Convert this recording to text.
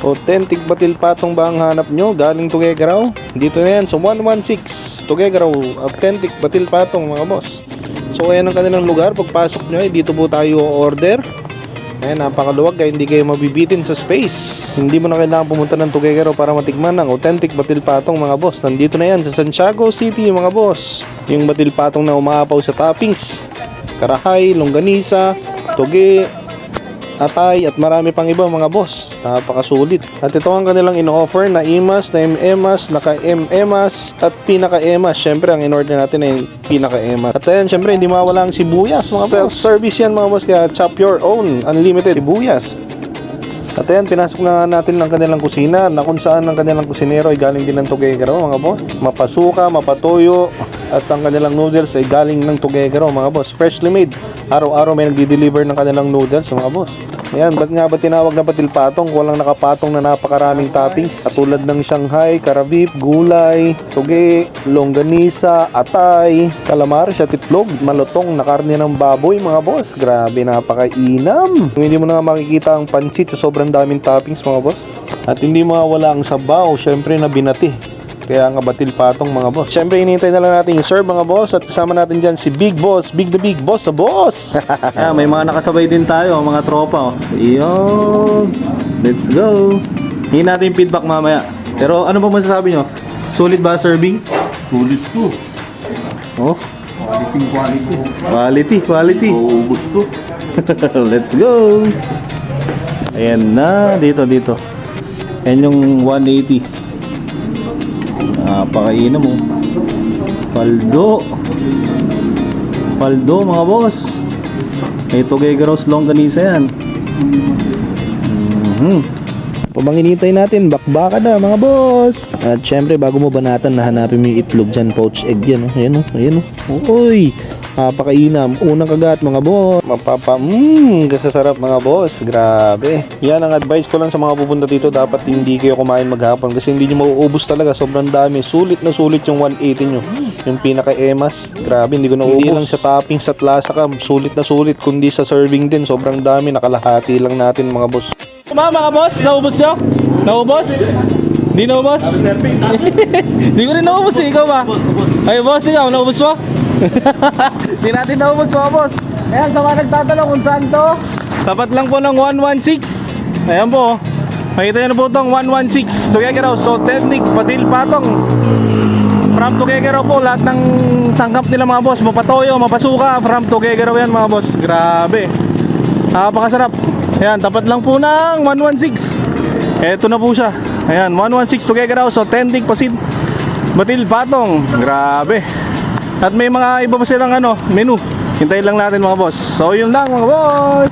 Authentic batil patong ba ang hanap nyo? Galing Tuguegarao. Dito na yan sa 116 Tuguegarao. Authentic batil patong mga boss. So ayan ang kanilang lugar. Pagpasok nyo ay dito po tayo order. Ayan, napakaluwag kaya hindi kayo mabibitin sa space. Hindi mo na kailangan pumunta ng Tuguegarao para matikman ang authentic batil patong mga boss. Nandito na yan sa Santiago City mga boss. Yung batil patong na umaapaw sa toppings, karahay, longganisa, tuge, atay at marami pang iba mga boss. Napakasulit. At ito ang kanilang in-offer na imas, na emas, naka-emas at pinaka-emas. Syempre ang in-order natin ay pinaka-emas. At ayan, syempre hindi mawala ang sibuyas mga boss. Self-service yan mga boss, kaya chop your own unlimited sibuyas. At ayan, pinasok na natin ang kanilang kusina na kung saan ang kanilang kusinero ay galing din ng Tuguegarao mga boss. Mapasuka, mapatoyo at ang kanilang noodles ay galing ng Tuguegarao mga boss. Freshly made. Araw-araw may nagdi-deliver ng kanilang noodles mga boss. Ayan, ba't nga ba tinawag na batil patong? Walang nakapatong na napakaraming toppings. Katulad ng Shanghai, karabip, gulay, tuge, longganisa, atay, calamares at itlog, malutong na karne ng baboy mga boss. Grabe, napakainam. Hindi mo na makikita ang pansit sa sobrang daming toppings mga boss. At hindi mawala ang sabaw, syempre na binati. Kaya nga batil patong mga boss. Siyempre hinihintay na lang natin yung serve mga boss. At kasama natin dyan si Big Boss, Big the Big Boss sa boss. May mga nakasabay din tayo, mga tropa. Iyon. Let's go. Hingi natin yung feedback mamaya. Pero ano ba masasabi nyo? Sulit ba serving? Sulit to. Oh, Quality. quality. Uubos to. Let's go. Ayan na, dito. Ayan yung 180. Napakainam mo. Paldo mga boss. Ito Tuguegaro's longganisa yan. Pamanginitay natin, bakbaka na mga boss. At syempre bago mo banatan, nahanapin mo yung itlog dyan, poached egg yan. Ayan o. Uy, napakainam. Unang kagat mga boss. Kasasarap mga boss. Grabe. Yan ang advice ko lang sa mga pupunta dito. Dapat hindi kayo kumain maghapon kasi hindi nyo mauubos talaga. Sobrang dami. Sulit na sulit yung 180 nyo. Yung pinaka-emas. Grabe, hindi ko naubos. Hindi lang sa toppings at lasa ka. Sulit na sulit. Kundi sa serving din. Sobrang dami. Nakalahati lang natin mga boss. Mga boss, naubos nyo? Naubos? Hindi naubos? Hindi ko rin naubos eh. Ikaw ba? Ay boss, ikaw naubos mo? Hindi natin naubos mga boss. Ayan, sa mga nagtatanong kung saan to, tapat lang po ng 116. Ayan po, makita nyo na po itong 116 Tuguegarao. So technique, batil patong from Tuguegarao po. Lahat ng sangkap nila mga boss, mapatoyo, mapasuka, from Tuguegarao yan mga boss. Grabe, napakasarap. Ayan, tapat lang po ng 116. Eto na po siya. Ayan, 116 Tuguegarao. So authentic batil patong. Grabe. At may mga iba pa silang menu. Hintayin lang natin mga boss. So yun lang mga boss.